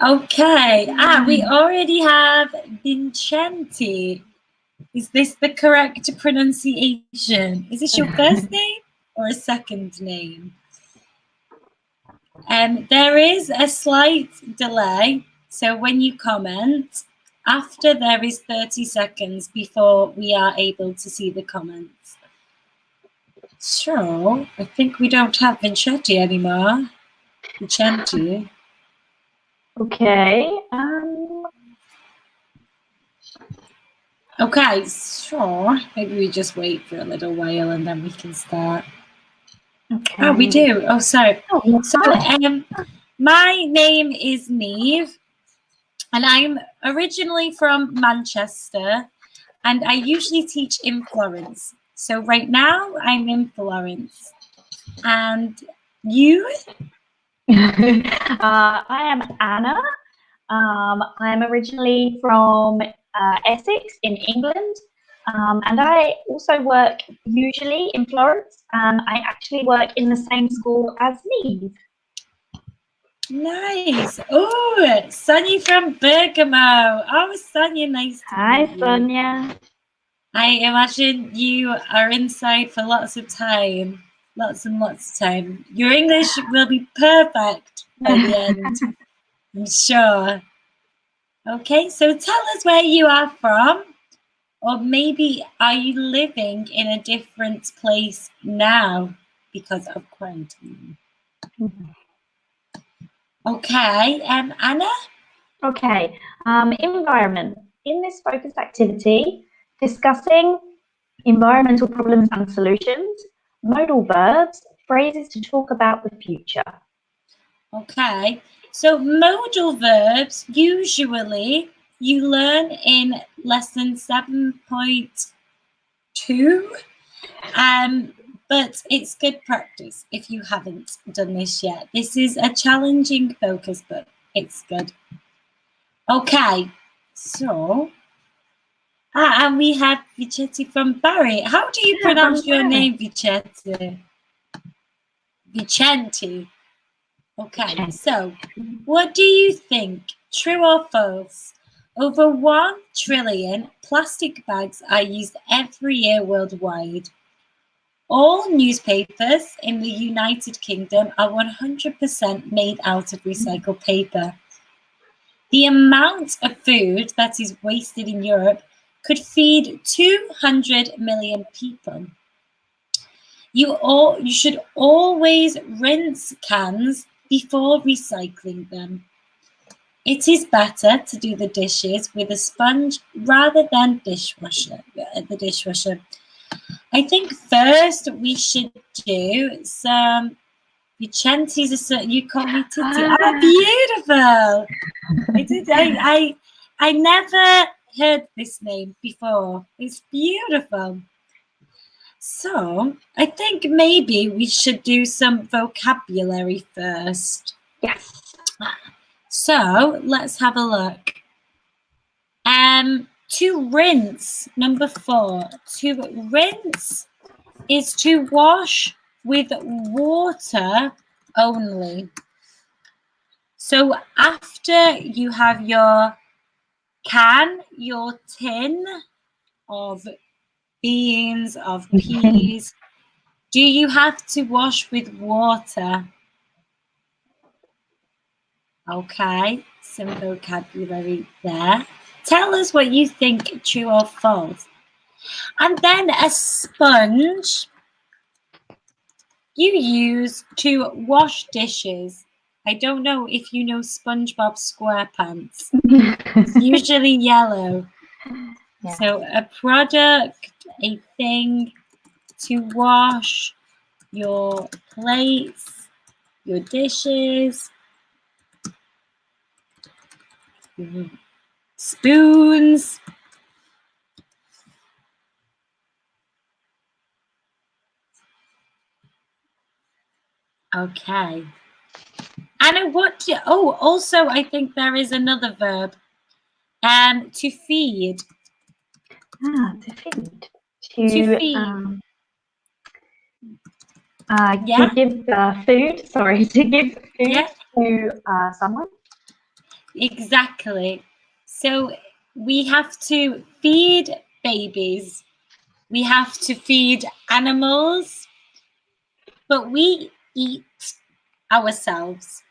Okay. We already have Vincenti. Is this the correct pronunciation? Is this your first name or a second name? There is a slight delay. So when you comment, after there is 30 seconds before we are able to see the comments. So I think we don't have Vincenti anymore. Vincenti. Okay. Okay, sure. Maybe we just wait for a little while and then we can start. Okay. Oh, we do. Oh, sorry. Oh, so, my name is Neve, and I'm originally from Manchester, and I usually teach in Florence. So right now, I'm in Florence. And you? I am Anna. I'm originally from Essex in England, and I also work usually in Florence. I actually work in the same school as Neve. Nice. Oh, Sonia from Bergamo. Oh, Sonia, nice to meet you. Hi, Sonia. I imagine you are inside for lots of time. Lots and lots of time. Your English will be perfect by the end, I'm sure. Okay, so tell us where you are from, or maybe are you living in a different place now because of quarantine? Okay, Anna? Okay, environment. In this focused activity, discussing environmental problems and solutions, modal verbs, phrases to talk about the future. Okay, so modal verbs, usually you learn in lesson 7.2, but it's good practice if you haven't done this yet. This is a challenging focus, but it's good. Okay, so, and we have Vicenti from Barry. How do you pronounce your name, Vicenti? Vicenti. Okay, so what do you think? True or false? Over 1 trillion plastic bags are used every year worldwide. All newspapers in the United Kingdom are 100% made out of recycled paper. The amount of food that is wasted in Europe could feed 200 million people. You should always rinse cans before recycling them. It is better to do the dishes with a sponge rather than the dishwasher. I think first we should do some Vicenti's. You call me Titi. Oh, beautiful! I never heard this name before. It's beautiful. So I think maybe we should do some vocabulary first. Yes. So let's have a look. To rinse, number 4. To rinse is to wash with water only. So after you have your can, your tin of beans, of peas, do you have to wash with water? Okay, some vocabulary there. Tell us what you think, true or false. And then a sponge you use to wash dishes. I don't know if you know SpongeBob SquarePants. It's usually yellow. Yeah. So a product, a thing to wash your plates, your dishes, spoons. Okay. Anna, also I think there is another verb. To feed. To feed. To feed. To give food. Sorry, to give food to someone? Exactly. So we have to feed babies. We have to feed animals, but we eat ourselves.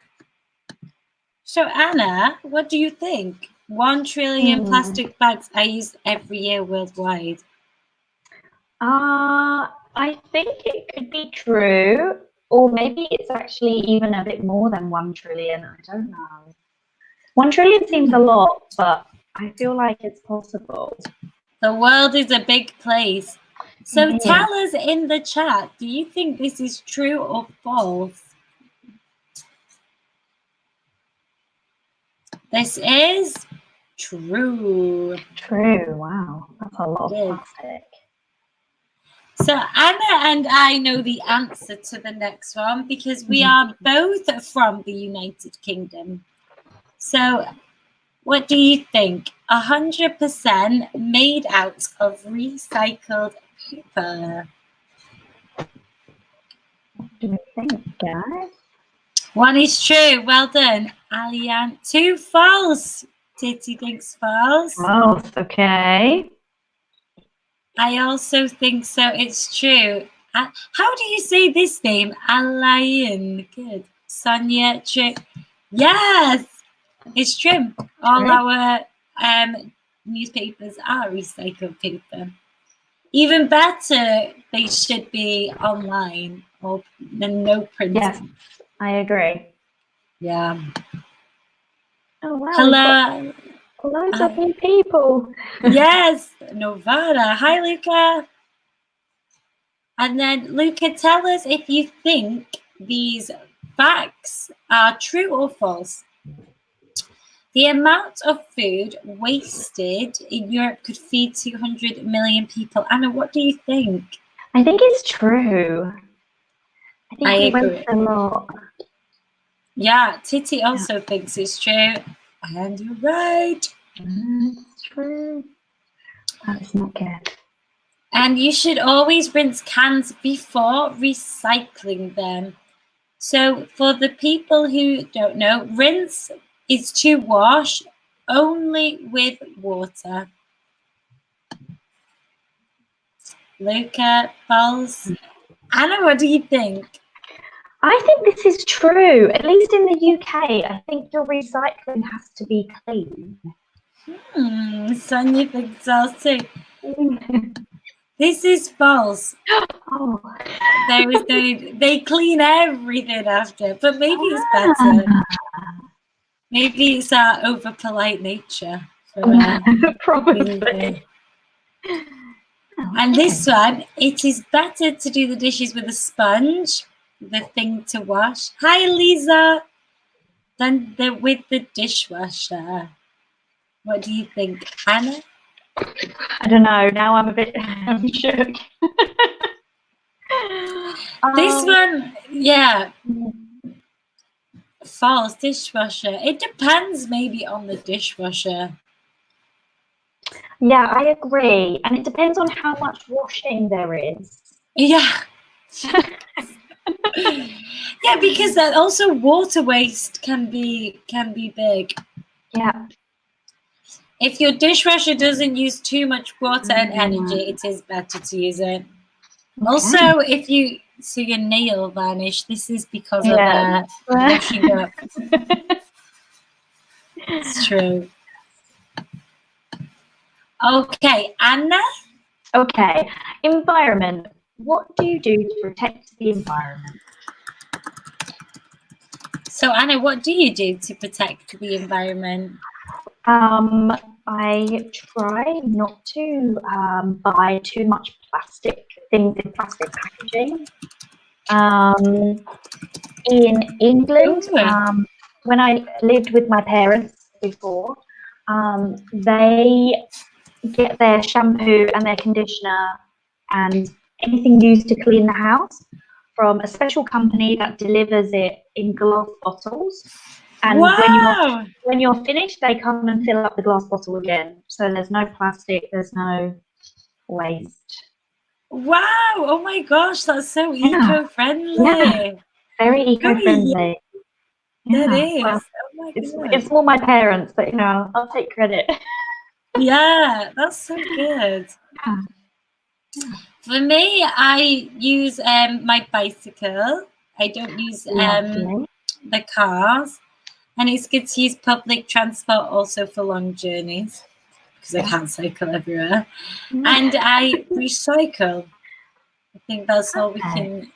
So Anna, what do you think? 1 trillion plastic bags are used every year worldwide. I think it could be true, or maybe it's actually even a bit more than 1 trillion. I don't know. 1 trillion seems a lot, but I feel like it's possible. The world is a big place. So tell us in the chat, do you think this is true or false? This is true. True, wow, that's a lot of plastic. So Anna and I know the answer to the next one because we are both from the United Kingdom. So what do you think? 100% made out of recycled paper. What do you think, guys? 1 is true. Well done, Alian. 2 false. Titi thinks false. False, okay. I also think so. It's true. How do you say this name? Alain. Good. Sonia. Yes, it's true. All our newspapers are recycled paper. Even better, they should be online or no printing. Yes, I agree. Yeah. Oh wow. Hello. Loads of new people. Yes, Novara. Hi, Luca. And then, Luca, tell us if you think these facts are true or false. The amount of food wasted in Europe could feed 200 million people. Anna, what do you think? I think it's true. I think we agree. waste a lot. Yeah, Titi also thinks it's true. And you're right. It's true. That's not good. And you should always rinse cans before recycling them. So for the people who don't know, rinse is to wash only with water. Luca, false. Anna, what do you think? I think this is true. At least in the UK, I think your recycling has to be clean. Sonia thinks so too. This is false. Oh. There is no. They clean everything after, but maybe it's better. Maybe it's our over polite nature. Probably. And this one, it is better to do the dishes with a sponge, the thing to wash. Hi, Lisa. Than with the dishwasher. What do you think, Anna? I don't know. Now I'm a bit shook. This one, yeah. False dishwasher. It depends maybe on the dishwasher. Yeah, I agree. And it depends on how much washing there is. Yeah. Yeah, because that also water waste can be big. Yeah. If your dishwasher doesn't use too much water and energy, it is better to use it. Okay. Also, if you see your nail vanish, this is because of washing up. It's true. Okay, Anna? Okay, environment. What do you do to protect the environment? So, Anna, what do you do to protect the environment? I try not to buy too much plastic things in plastic packaging. In England, when I lived with my parents before, they get their shampoo and their conditioner and anything used to clean the house from a special company that delivers it in glass bottles. And when you're finished, they come and fill up the glass bottle again. So there's no plastic, there's no waste. Wow! Oh my gosh, that's so eco-friendly. Yeah, very eco-friendly. That Yeah. is. Well, Oh my it's God. more my parents, but I'll take credit. Yeah, that's so good. Yeah. For me, I use my bicycle. I don't use Lovely. the cars. And it's good to use public transport also for long journeys because I Yeah. can't cycle everywhere. And I recycle. I think that's all we Okay. can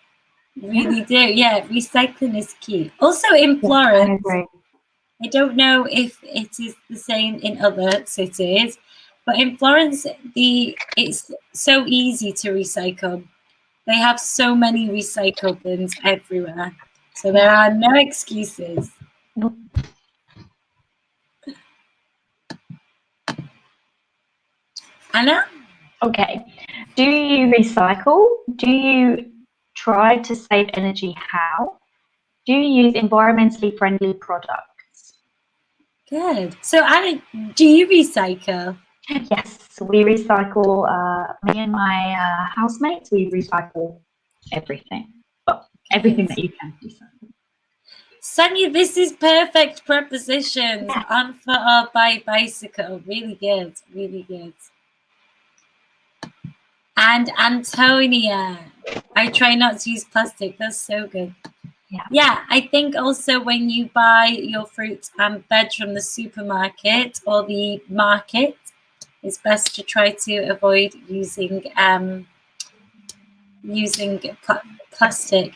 really do. Yeah, recycling is key. Also in Yes, I Florence, agree. I don't know if it is the same in other cities, but in Florence, it's so easy to recycle. They have so many recycle bins everywhere. So there Yeah. are no excuses. Anna? Okay. Do you recycle? Do you try to save energy? How? Do you use environmentally friendly products? Good. So Anna, do you recycle? Yes, we recycle. Me and my housemates, we recycle everything. Well, everything Good. that you can recycle. Sonia, this is perfect prepositions Yeah. on foot or by bicycle. Really good. Really good. And Antonia, I try not to use plastic. That's so good. Yeah. Yeah, I think also when you buy your fruit and veg from the supermarket or the market, it's best to try to avoid using plastic.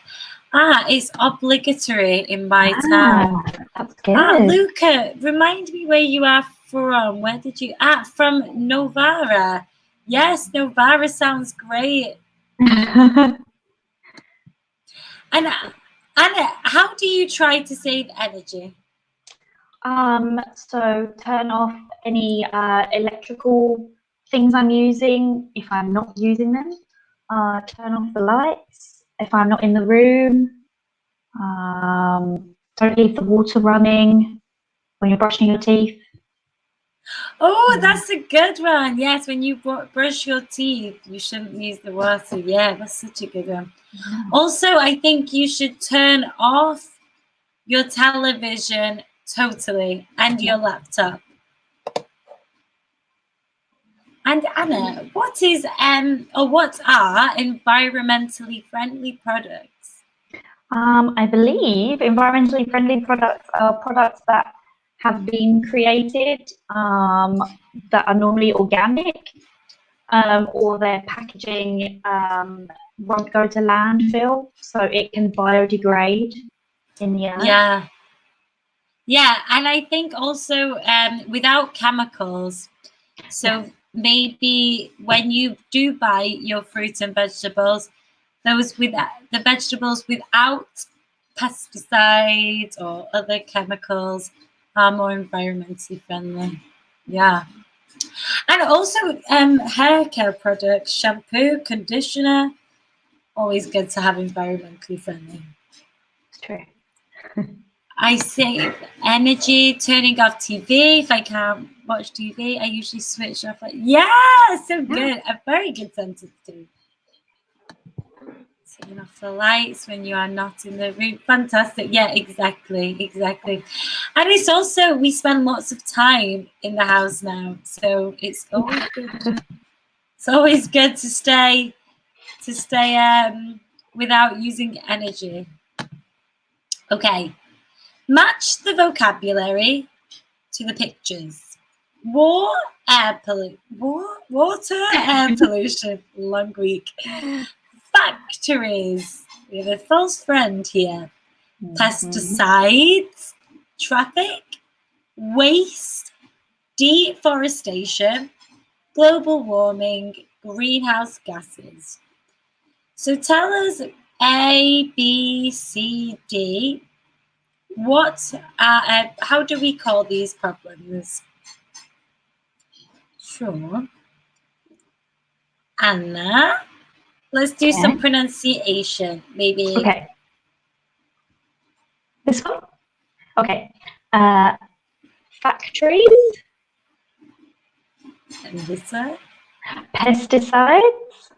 It's obligatory in my town. That's good. Luca, remind me where you are from. Where did you? From Novara. Yes, Novara sounds great. And Anna, how do you try to save energy? So turn off any electrical things I'm using if I'm not using them. Turn off the lights if I'm not in the room. Don't leave the water running when you're brushing your teeth. Oh, that's a good one. Yes, when you brush your teeth, you shouldn't use the water. Yeah, that's such a good one. Also, I think you should turn off your television totally and your laptop. And Anna, what are environmentally friendly products? I believe environmentally friendly products are products that have been created that are normally organic, or their packaging won't go to landfill, so it can biodegrade in the earth. Yeah, and I think also without chemicals. So maybe when you do buy your fruits and vegetables, those with the vegetables without pesticides or other chemicals are more environmentally friendly. Yeah. And also hair care products, shampoo, conditioner, always good to have environmentally friendly. It's true. I save energy turning off TV. If I can't watch TV, I usually switch off. So good. A very good sentence too. Turning off the lights when you are not in the room. Fantastic. Yeah, exactly. And it's also, we spend lots of time in the house now. So it's always good. It's always good to stay without using energy. Okay. Match the vocabulary to the pictures. Water, air pollution, long week. Factories, we have a false friend here. Pesticides, traffic, waste, deforestation, global warming, greenhouse gases. So tell us A, B, C, D. How do we call these problems? Sure. Anna, let's do some pronunciation. Maybe. Okay. This one? Okay. Factories. And this one. Pesticides.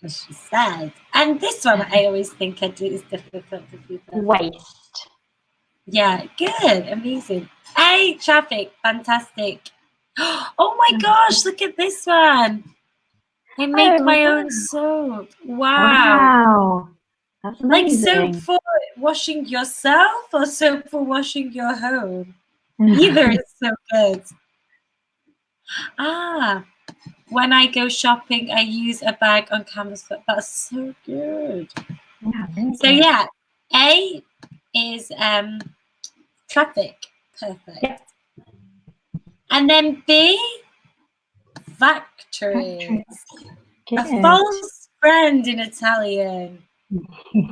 Pesticides. And this one, I always think is difficult for people. Waste. Yeah, good, amazing. A, traffic, fantastic. Oh my gosh, look at this one. I make Oh, my wow. own soap. Wow. Wow. That's Like soap amazing. for washing yourself or soap for washing your home? Either is so good. Ah, when I go shopping, I use a bag on canvas. That's so good. Yeah, very So good. yeah, A is traffic. Perfect. Yep. And then B, factories. A Good. false friend in Italian.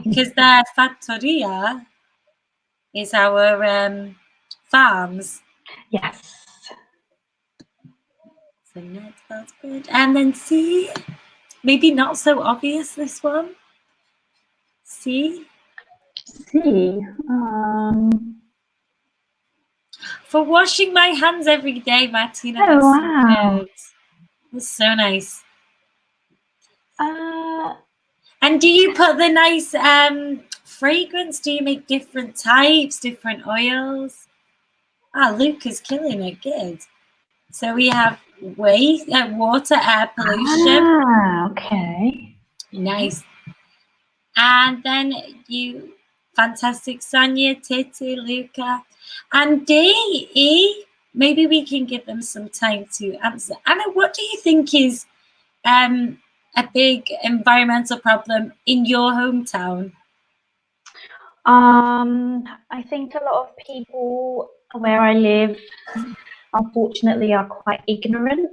Because the fattoria is our farms. Yes. So that's good. And then C, maybe not so obvious this one. C, See. for washing my hands every day, Martina. Oh, That's so wow. good. That's so nice. Uh, And do you put the nice fragrance? Do you make different types, different oils? Ah, Luke is killing it. Good. So we have water, air pollution. okay. Nice. And then you, fantastic, Sonia, Titi, Luca. And D, E, maybe we can give them some time to answer. Anna, what do you think is a big environmental problem in your hometown? I think a lot of people where I live, unfortunately, are quite ignorant.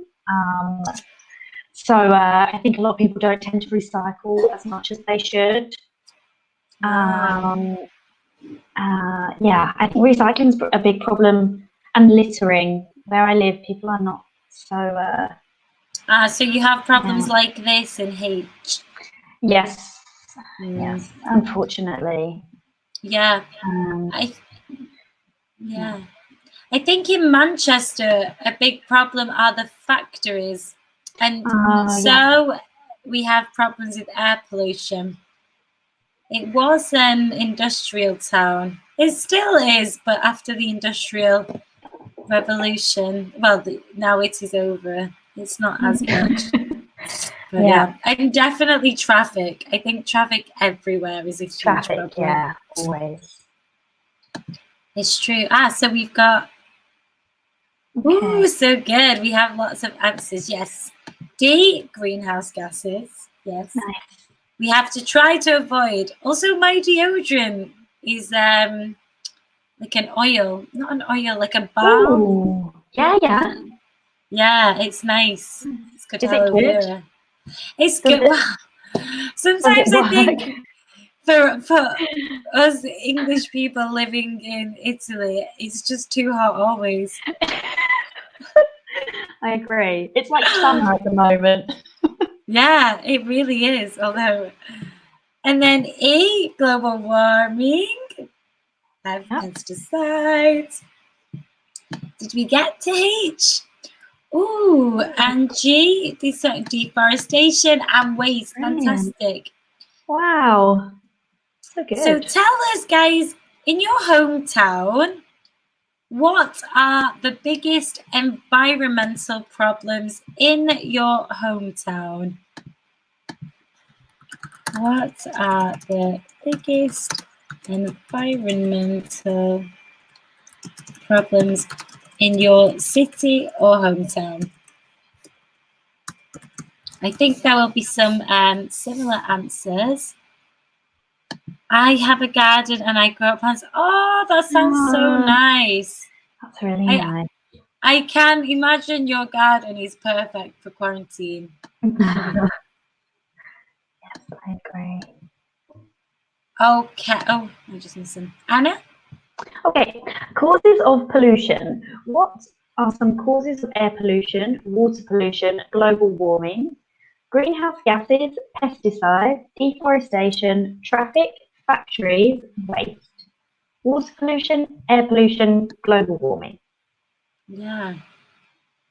So I think a lot of people don't tend to recycle as much as they should. Yeah, I think recycling is a big problem, and littering. Where I live, people are not so. So you have problems like this in H. Yes, yes, unfortunately. Yeah. I think in Manchester, a big problem are the factories. And so we have problems with air pollution. It was an industrial town. It still is, but after the industrial revolution, well, now it is over. It's not as much. But yeah, and definitely traffic. I think traffic everywhere is a huge problem. Yeah, always. It's true. So we've got, ooh, so good. We have lots of answers. Yes. D, greenhouse gases. Yes. Nice. We have to try to avoid. Also, my deodorant is like an oil, not an oil, like a balm. Ooh. Yeah. Yeah, it's nice. It's good aloe vera. It's good. Well, sometimes I think for us English people living in Italy, it's just too hot always. I agree. It's like summer at the moment. Yeah, it really is. Although, and then E, global warming. Pesticides. Did we get to H? Ooh, and G, deforestation and waste. Brilliant. Fantastic. Wow. So good. So tell us, guys, in your hometown, what are the biggest environmental problems in your hometown? What are the biggest environmental problems in your city or hometown? I think there will be some similar answers. I have a garden and I grow plants. Oh, that sounds so nice. That's really nice. I can imagine your garden is perfect for quarantine. Yes, I agree. Okay. Oh, I'm just missing. Anna? Okay, causes of pollution. What are some causes of air pollution, water pollution, global warming, greenhouse gases, pesticides, deforestation, traffic, factories, waste? Water pollution, air pollution, global warming. Yeah.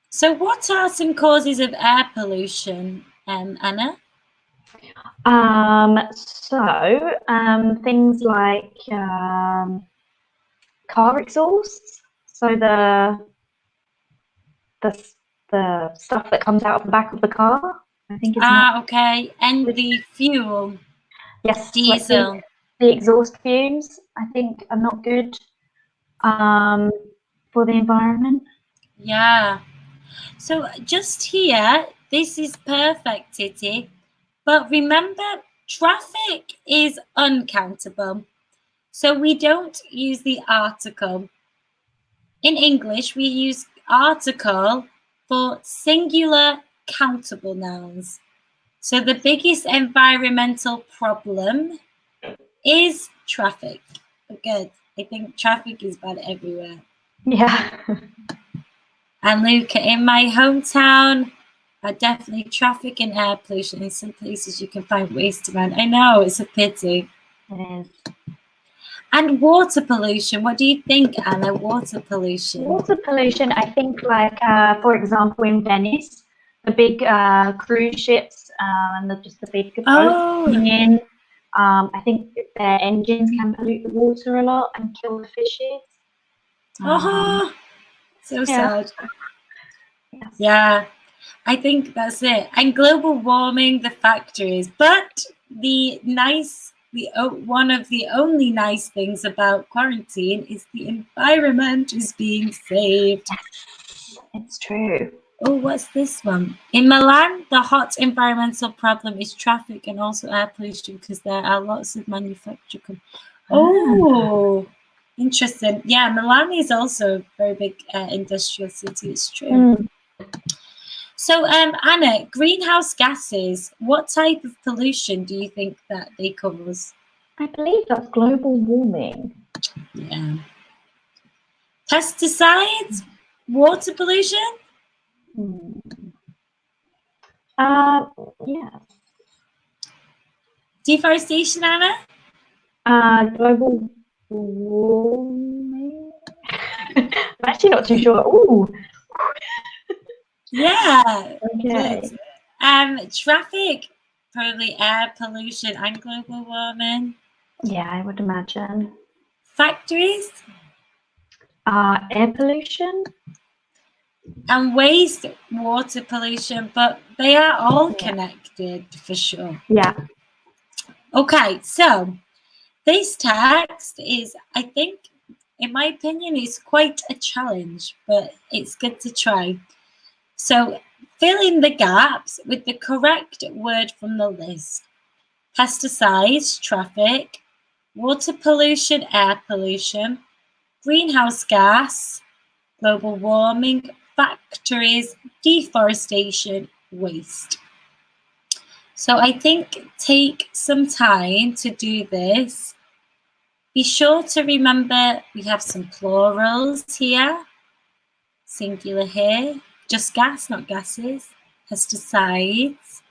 So what are some causes of air pollution, Anna? Things like car exhausts. So the stuff that comes out of the back of the car, I think is not. Okay. And the fuel, Yes, like diesel. the exhaust fumes, I think are not good for the environment. Yeah. So just here, this is perfect, Titi. But remember, traffic is uncountable. So we don't use the article. In English, we use article for singular countable nouns. So the biggest environmental problem is traffic. Good. I think traffic is bad everywhere. Yeah. And Luca, in my hometown, definitely traffic and air pollution. In some places you can find waste around. I know, it's a pity. It is. And water pollution. What do you think, Anna? Water pollution. Water pollution, I think, like, for example, in Venice, the big cruise ships and just the big boats coming in, I think their engines can pollute the water a lot and kill the fishes. So sad. Yes. Yeah, I think that's it. And global warming, the factories. But one of the only nice things about quarantine is the environment is being saved. It's true. Oh, what's this one? In Milan, the hot environmental problem is traffic and also air pollution because there are lots of manufacturing. Oh, interesting. Yeah, Milan is also a very big industrial city. It's true. So, Anna, greenhouse gases, what type of pollution do you think that they cause? I believe that's global warming. Yeah. Pesticides, water pollution? Yeah. Deforestation, Anna? Global warming. I'm actually not too sure. Ooh. Yeah. Okay. Good. Traffic, probably air pollution and global warming. Yeah, I would imagine. Factories? Air pollution. And waste, water pollution, but they are all connected for sure. Yeah. Okay, so this text is, I think, in my opinion, is quite a challenge, but it's good to try. So fill in the gaps with the correct word from the list. Pesticides, traffic, water pollution, air pollution, greenhouse gas, global warming, factories, deforestation, waste. So I think take some time to do this. Be sure to remember we have some plurals here, singular here, just gas, not gases, pesticides.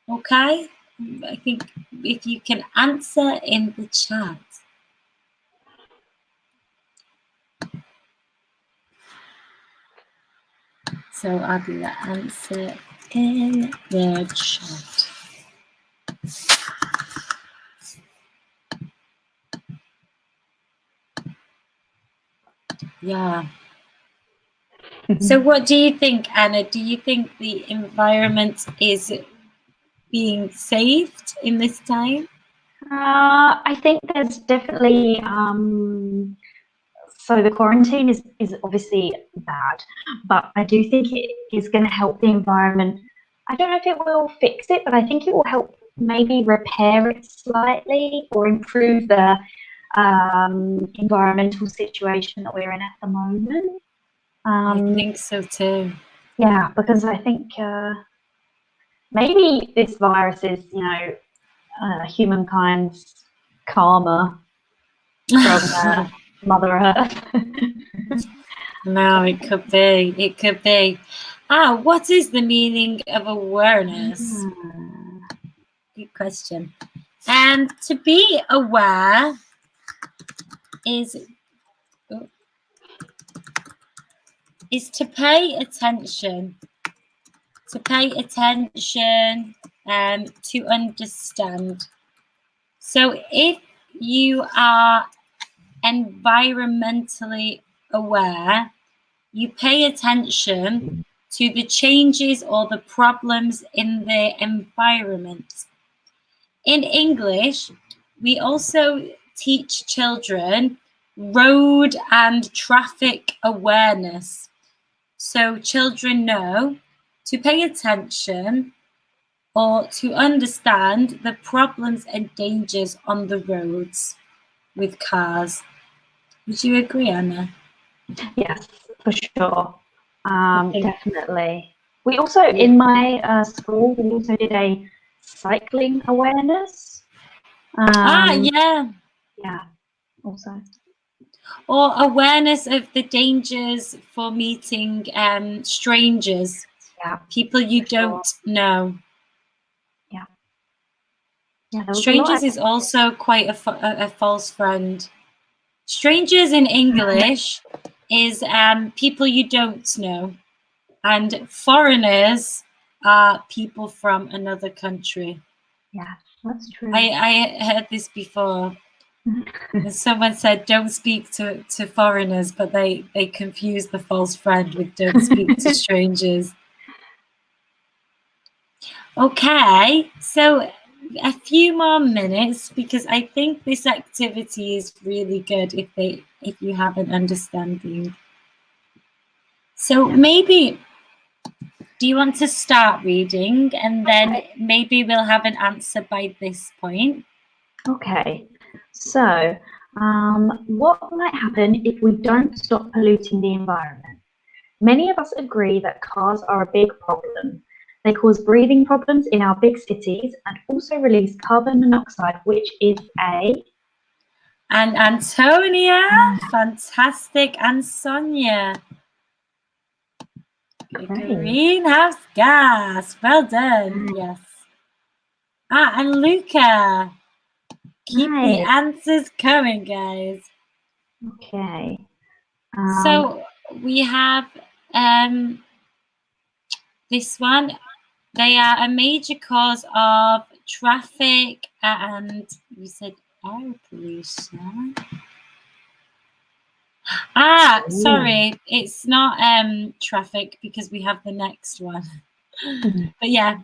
Okay, I think if you can answer in the chat. So I'll do the answer in the chat. Yeah. So what do you think, Anna? Do you think the environment is being saved in this time? I think there's definitely so the quarantine is obviously bad, but I do think it is going to help the environment. I don't know if it will fix it, but I think it will help maybe repair it slightly or improve the environmental situation that we're in at the moment. I think so too. Yeah, because I think maybe this virus is, humankind's karma from Mother Earth. No, it could be. It could be. What is the meaning of awareness? Good question. And to be aware is to pay attention. To pay attention and to understand. So if you are environmentally aware, you pay attention to the changes or the problems in the environment. In English, we also teach children road and traffic awareness. So children know to pay attention or to understand the problems and dangers on the roads with cars. Would you agree, Anna? Yes, for sure. Definitely. We also, in my school, we also did a cycling awareness. Yeah. Yeah, also. Or awareness of the dangers for meeting strangers, people you don't know. Yeah, Strangers is also quite a false friend. Strangers in English is people you don't know, and foreigners are people from another country. Yeah, that's true. I heard this before. Someone said don't speak to foreigners, but they confuse the false friend with don't speak to strangers. Okay, so a few more minutes because I think this activity is really good if you have an understanding. So maybe, do you want to start reading and then maybe we'll have an answer by this point? Okay, so what might happen if we don't stop polluting the environment? Many of us agree that cars are a big problem. They cause breathing problems in our big cities and also release carbon monoxide, which is a... And Antonia, fantastic, and Sonia. Greenhouse gas, well done, yes. And Luca. Keep the answers coming, guys. Okay. So we have this one. They are a major cause of traffic and you said air pollution. Sorry, it's not traffic because we have the next one. But yeah,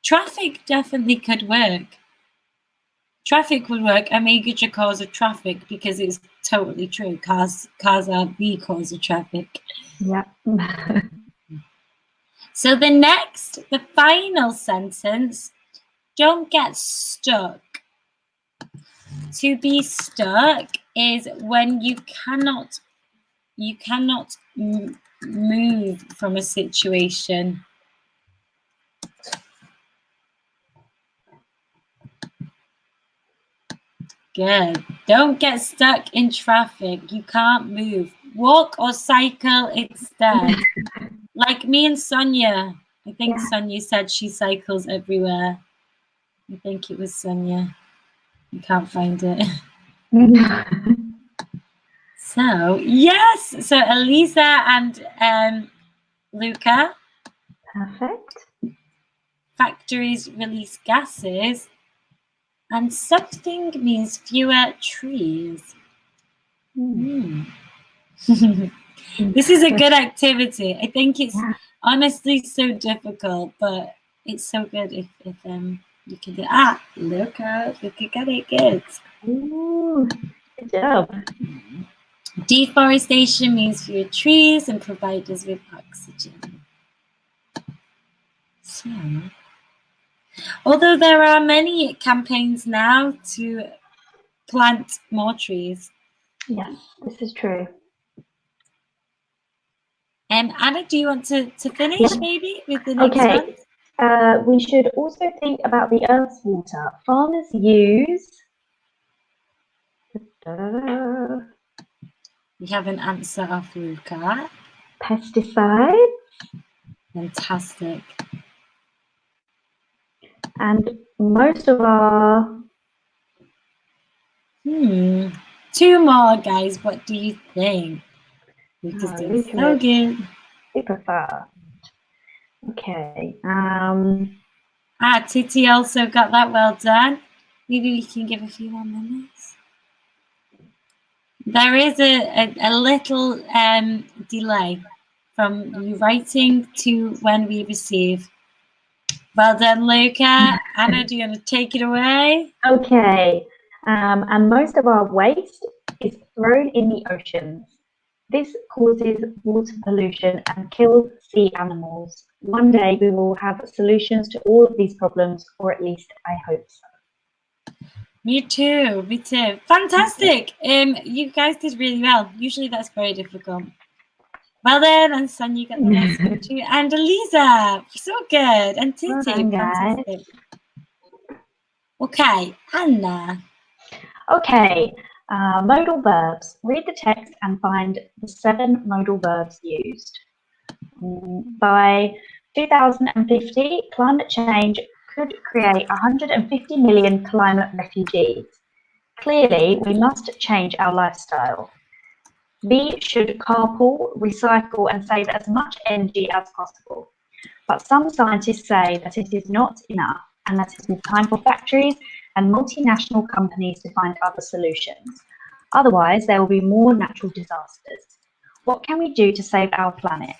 traffic definitely could work. Traffic would work, a major cause of traffic, because it's totally true. Cars are the cause of traffic. Yeah. So the final sentence, don't get stuck. To be stuck is when you cannot move from a situation. Good. Don't get stuck in traffic. You can't move. Walk or cycle instead. Like me and Sonia. I think Sonia said she cycles everywhere. I think it was Sonia. I can't find it. So, yes. So, Elisa and Luca. Perfect. Factories release gases. And something means fewer trees. This is a good activity. I think it's honestly so difficult, but it's so good if you can do. Luca got it good. Ooh, good job. Deforestation means fewer trees and provide us with oxygen. So, although there are many campaigns now to plant more trees. Yes, this is true. Anna, do you want to finish maybe with the next one? We should also think about the Earth's water. Farmers use... We have an answer of Luca. Pesticides. Fantastic. And most of our... Two more, guys. What do you think? Luca's doing so good. Super fast. Okay. Titi also got that. Well done. Maybe we can give a few more minutes. There is a little delay from you writing to when we receive. Well done, Luca. Anna, do you want to take it away? Okay. And most of our waste is thrown in the oceans. This causes water pollution and kills sea animals. One day we will have solutions to all of these problems, or at least I hope so. Me too, me too. Fantastic. You guys did really well. Usually that's very difficult. Well then, and Son, you got the next one too. And Eliza, so good. And Titi, Well done, guys. fantastic. Okay, Anna. Okay, modal verbs. Read the text and find the 7 modal verbs used. By 2050, climate change could create 150 million climate refugees. Clearly, we must change our lifestyle. We should carpool, recycle, and save as much energy as possible. But some scientists say that it is not enough and that it is time for factories and multinational companies to find other solutions. Otherwise, there will be more natural disasters. What can we do to save our planet?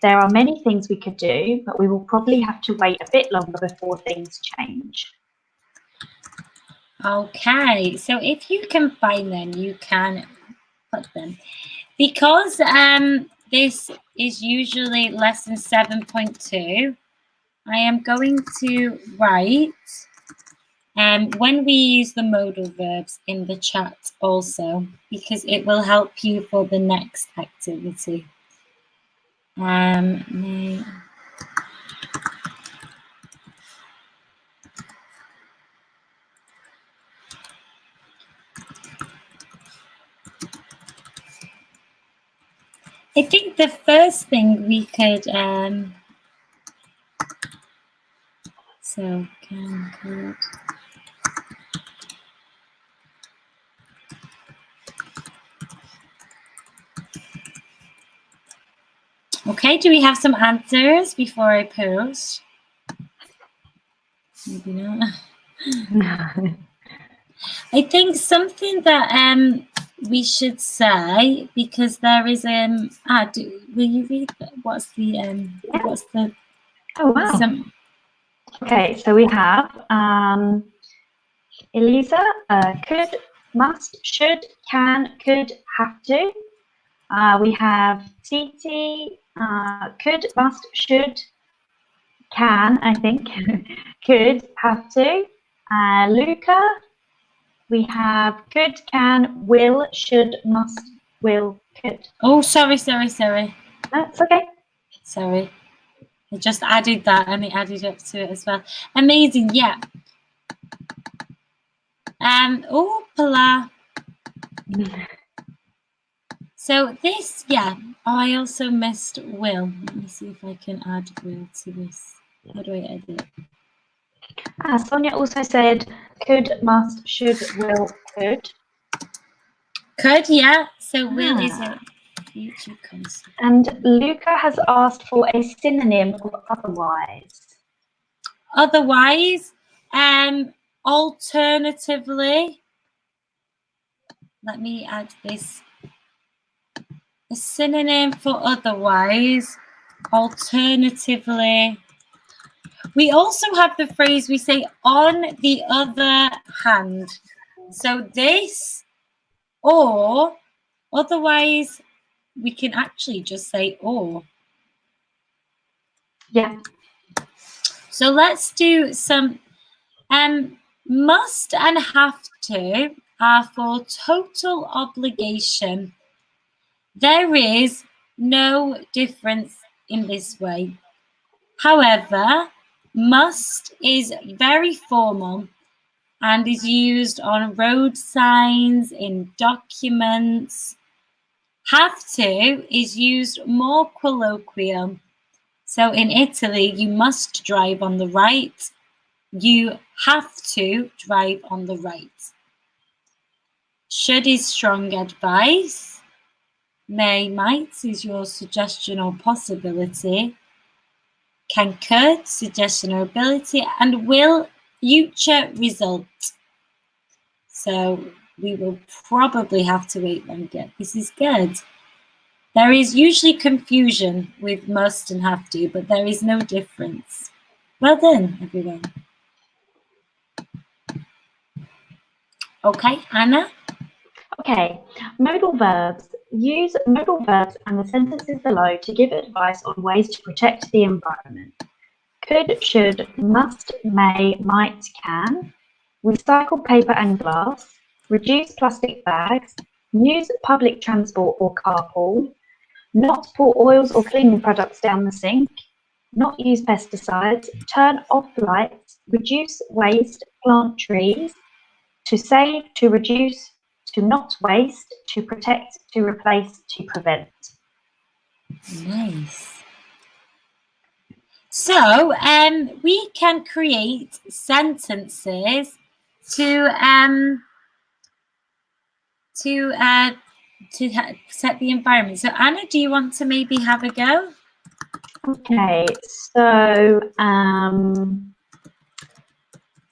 There are many things we could do, but we will probably have to wait a bit longer before things change. Okay, so if you can find them, you can put them. Because this is usually lesson 7.2, I am going to write when we use the modal verbs in the chat also, because it will help you for the next activity. I think the first thing we could could. Okay, do we have some answers before I post? Maybe not. I think something that we should say, because there is will you read what's the Oh wow. Okay, so we have Elisa, could, must, should, can, could, have to. We have Titi, could, must, should, can, I think, could, have to. Luca, we have could, can, will, should, must, will, could. Oh, sorry. That's okay. Sorry. I just added that and it added up to it as well. Amazing, yeah. Oh, Pala. So this, yeah. Oh, I also missed will. Let me see if I can add will to this. How do I edit? Sonia also said could, must, should, will, could. Could, yeah. So will is a future concept. And Luca has asked for a synonym of otherwise. Otherwise, alternatively, let me add this. A synonym for otherwise, alternatively. We also have the phrase we say on the other hand. So this or otherwise, we can actually just say or. Yeah. So let's do some must and have to are for total obligation. There is no difference in this way. However, must is very formal and is used on road signs, in documents. Have to is used more colloquial. So in Italy, you must drive on the right. You have to drive on the right. Should is strong advice. May, might is your suggestion or possibility. Can, could, suggestion or ability. And will, future result. So we will probably have to wait longer. This is good. There is usually confusion with must and have to, but there is no difference. Well done, everyone. Okay, Anna? Okay, modal verbs. Use modal verbs and the sentences below to give advice on ways to protect the environment. Could, should, must, may, might, can. Recycle paper and glass. Reduce plastic bags. Use public transport or carpool. Not pour oils or cleaning products down the sink. Not use pesticides. Turn off lights. Reduce waste. Plant trees. To save, to reduce, to not waste, to protect, to replace, to prevent. Nice. So we can create sentences to set the environment. So Anna, do you want to maybe have a go? Okay, so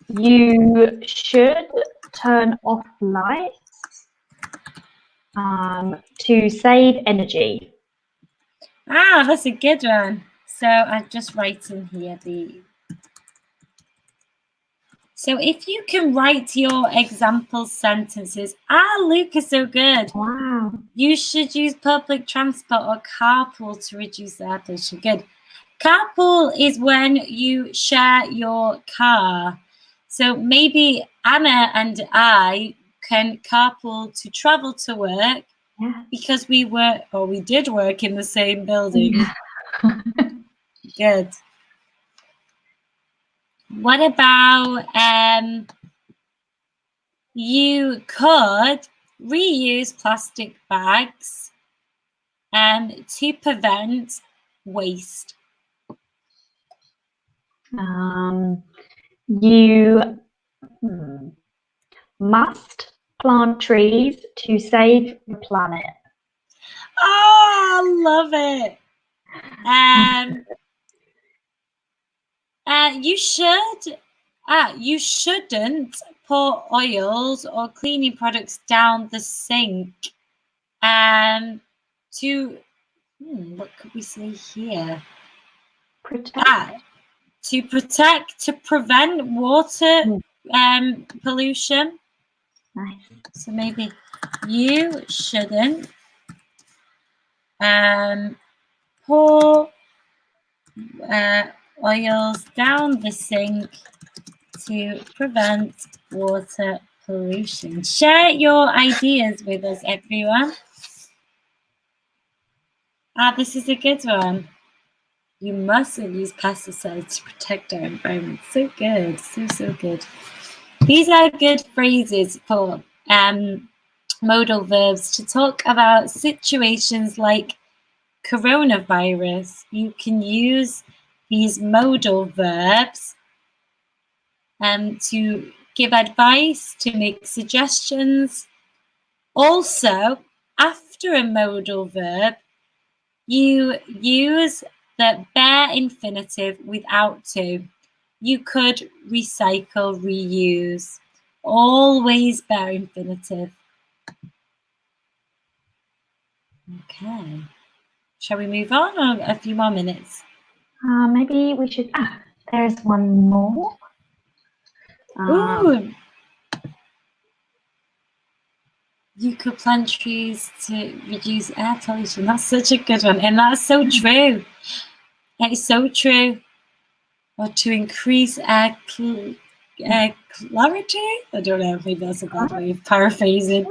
you should turn off lights to save energy. Ah, that's a good one. So I'm just writing here So if you can write your example sentences. Luke so good. Wow. You should use public transport or carpool to reduce air pollution. Good. Carpool is when you share your car. So maybe Anna and I can carpool to travel to work because we did work in the same building. Good. What about you could reuse plastic bags to prevent waste? You must plant trees to save the planet. Oh, I love it. You shouldn't pour oils or cleaning products down the sink. What could we say here? To prevent water pollution. Nice. So maybe you shouldn't pour oils down the sink to prevent water pollution. Share your ideas with us, everyone. This is a good one. You mustn't use pesticides to protect our environment. So good, so good. These are good phrases for modal verbs to talk about situations like coronavirus. You can use these modal verbs to give advice, to make suggestions. Also, after a modal verb, you use the bare infinitive without to. You could recycle, reuse. Always bare infinitive. Okay. Shall we move on or a few more minutes? Maybe we should. There's one more. Ooh. You could plant trees to reduce air pollution. That's such a good one. And that's so true. That is so true. Or to increase air clarity? I don't know. Maybe that's a bad way of paraphrasing.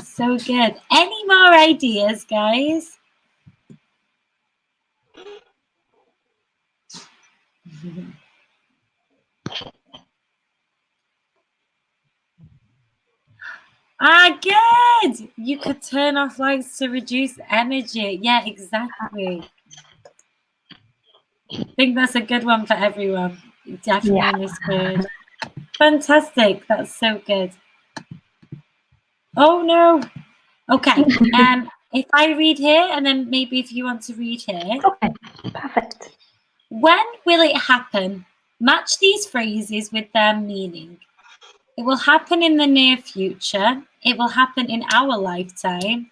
So good. Any more ideas, guys? Good. You could turn off lights to reduce energy. Yeah, exactly. I think that's a good one for everyone. Definitely good. Fantastic. That's so good. Oh no. Okay. If I read here, and then maybe if you want to read here. Okay. Perfect. When will it happen? Match these phrases with their meaning. It will happen in the near future. It will happen in our lifetime.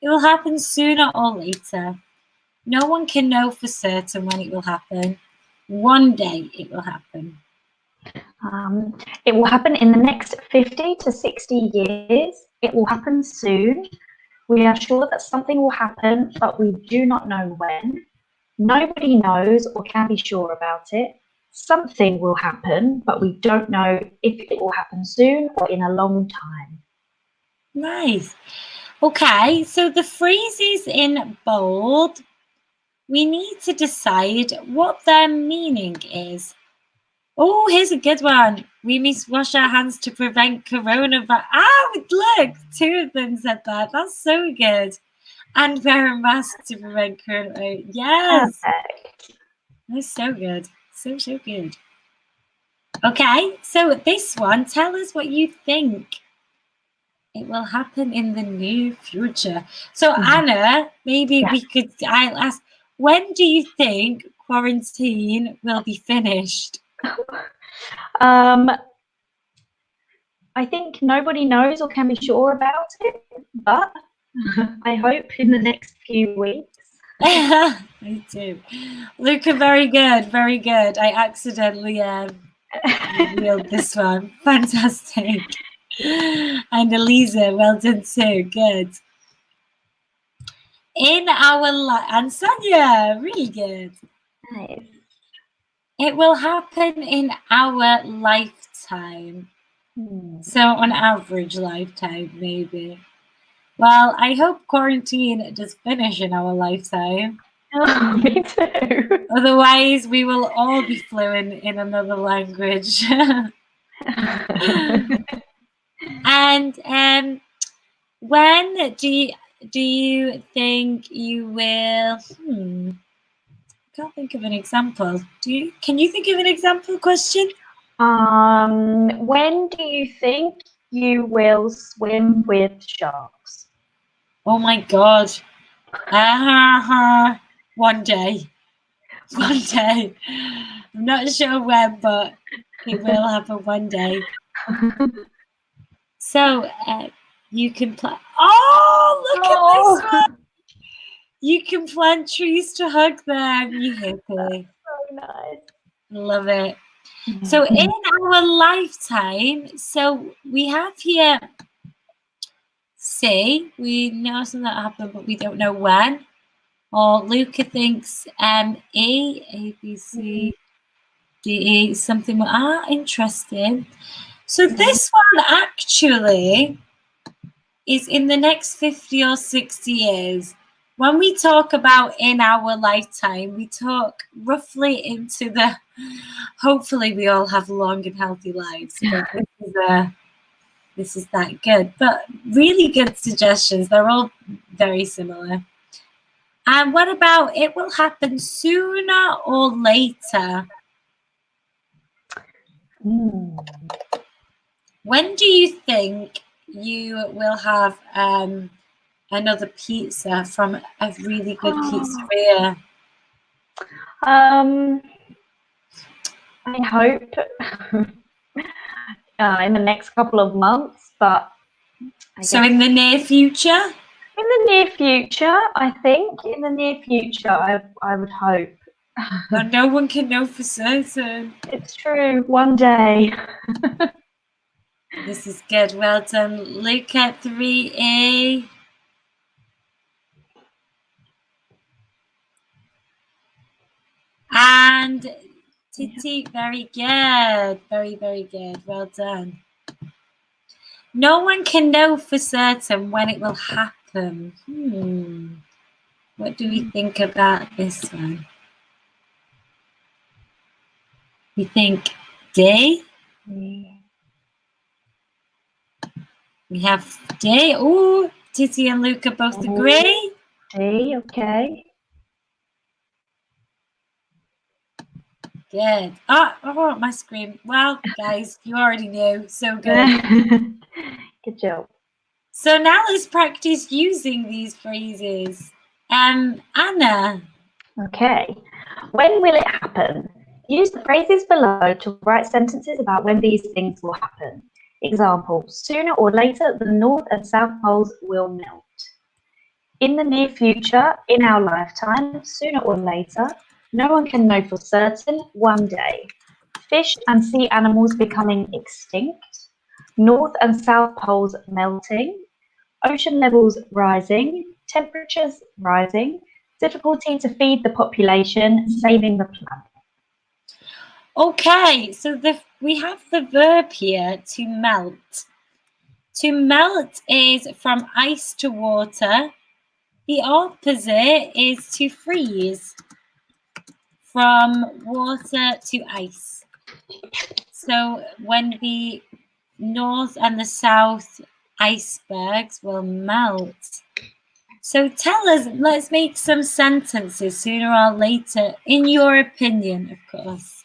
It will happen sooner or later. No one can know for certain when it will happen. One day it will happen. It will happen in the next 50 to 60 years. It will happen soon. We are sure that something will happen, but we do not know when. Nobody knows or can be sure about it. Something will happen, but we don't know if it will happen soon or in a long time. Nice. Okay, so the phrases in bold, we need to decide what their meaning is. Oh, here's a good one. We must wash our hands to prevent coronavirus. Look, 2 of them said that. That's so good. And wear a mask to prevent coronavirus. Yes. Perfect. That's so good. So good. Okay, so this one, tell us what you think. It will happen in the near future. So Anna, maybe I'll ask, when do you think quarantine will be finished? I think nobody knows or can be sure about it, but I hope in the next few weeks. Me too. Luca, very good, very good. I accidentally revealed this one. Fantastic. And Eliza, well done too. Good. In our and Sonia, really good. Nice. It will happen in our lifetime. So on average lifetime, maybe. Well, I hope quarantine does finish in our lifetime. Oh, me too. Otherwise, we will all be fluent in another language. And when do you think you will? Can't think of an example. Can you think of an example question? When do you think you will swim with sharks? Oh my God. One day. One day. I'm not sure when, but it will happen one day. So you can plant. Oh, look at this one. You can plant trees to hug them. You hippie. So nice. Love it. So in our lifetime, so we have here C. We know something that happened, but we don't know when. Or Luca thinks E, A, B, C, D, E, something. Interesting. So this one actually is in the next 50 or 60 years. When we talk about in our lifetime, we talk roughly into the, hopefully we all have long and healthy lives. But this is that good. But really good suggestions. They're all very similar. And what about it will happen sooner or later? When do you think you will have another pizza from a really good pizzeria? I hope in the next couple of months, but so in the near future? In the near future, I think. In the near future, I would hope. But no one can know for certain. It's true. One day. This is good. Well done. Look at 3A. And Titi, very good. Very, very good. Well done. No one can know for certain when it will happen. What do we think about this one? We think D. We have D. Oh, Titi and Luca both agree. D, okay. Good. Oh, my screen. Well, guys, you already knew. So good. Good job. So now let's practice using these phrases. Anna. Okay. When will it happen? Use the phrases below to write sentences about when these things will happen. Example, sooner or later, the North and South Poles will melt. In the near future, in our lifetime, sooner or later, no one can know for certain, one day. Fish and sea animals becoming extinct. North and South Poles melting. Ocean levels rising. Temperatures rising. Difficulty to feed the population, saving the planet. Okay, so we have the verb here, to melt. To melt is from ice to water. The opposite is to freeze, from water to ice. So when the north and the south icebergs will melt. So tell us, let's make some sentences sooner or later, in your opinion, of course,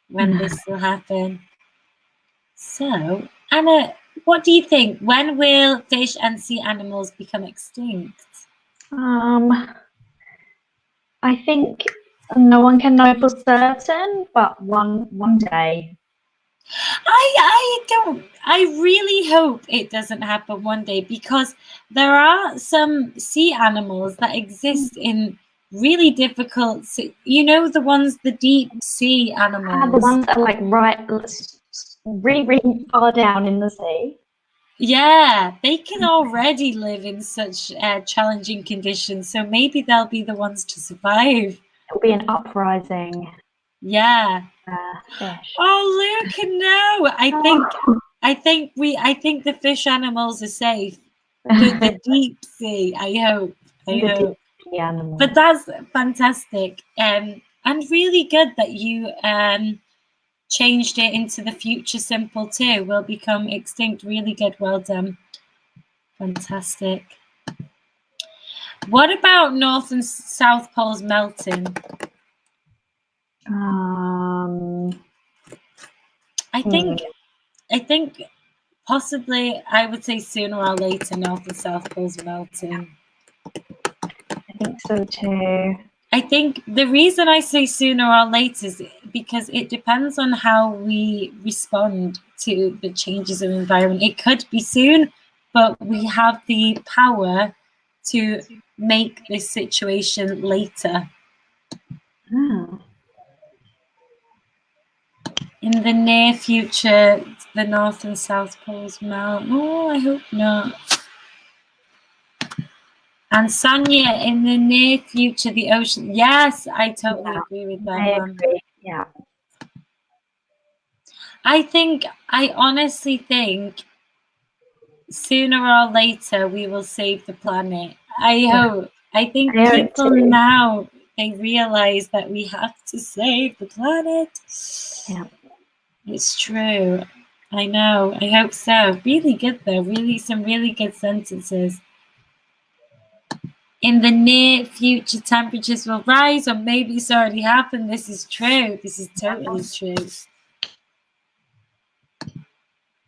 when this will happen. So, Anna, what do you think? When will fish and sea animals become extinct? I think no one can know for certain, but one day. I really hope it doesn't happen one day, because there are some sea animals that exist in really difficult, the ones, the deep sea animals. The ones that are like really far down in the sea. Yeah, they can already live in such challenging conditions, so maybe they'll be the ones to survive. It'll be an uprising. Yeah. Fish. Oh, Luke, no! I think the fish animals are safe. The deep sea. I hope. Deep sea animals. But that's fantastic. And really good that you changed it into the future simple too. Will become extinct. Really good. Well done. Fantastic. What about North and South Poles melting? I think possibly I would say sooner or later North and South Poles melting. I think so too. I think the reason I say sooner or later is because it depends on how we respond to the changes of environment. It could be soon, but we have the power to make this situation later. In the near future, the North and South Poles melt. Oh, I hope not. And Sonia, in the near future, the ocean. Yes, I totally agree with that one. Yeah. I honestly think sooner or later we will save the planet. I hope. I think people now, they realize that we have to save the planet. Yeah. It's true. I know. I hope so. Really good though. Some really good sentences. In the near future, temperatures will rise, or maybe it's already happened. This is true. This is totally true.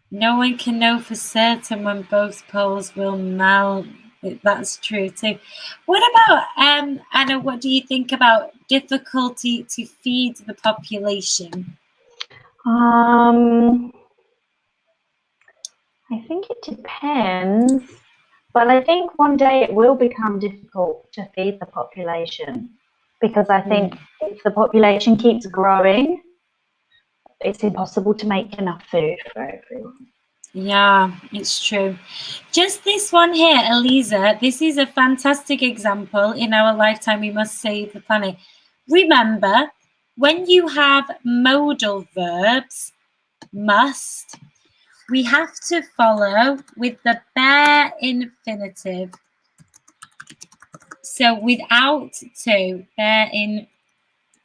No one can know for certain when both poles will melt. That's true too. What about, Anna, what do you think about difficulty to feed the population? I think it depends, but I think one day it will become difficult to feed the population, because I think if the population keeps growing, it's impossible to make enough food for everyone. Yeah, it's true. Just this one here, Eliza, this is a fantastic example. In our lifetime, we must save the planet. Remember, when you have modal verbs, must, we have to follow with the bare infinitive. So without to, bare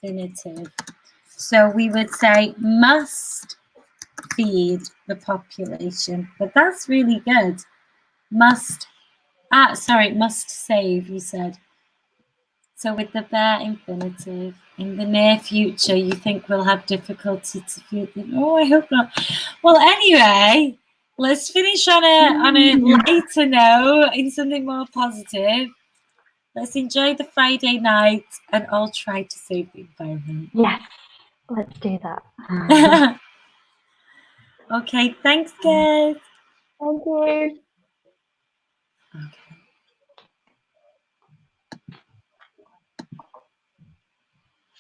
infinitive. So we would say must feed the population, but that's really good. Must save, you said. So with the bare infinitive, in the near future, you think we'll have difficulty to feed them? Oh, I hope not. Well, anyway, let's finish on a lighter note, in something more positive. Let's enjoy the Friday night and all try to save the environment. Yes, Let's do that. Okay, thanks guys. Thank you. Okay.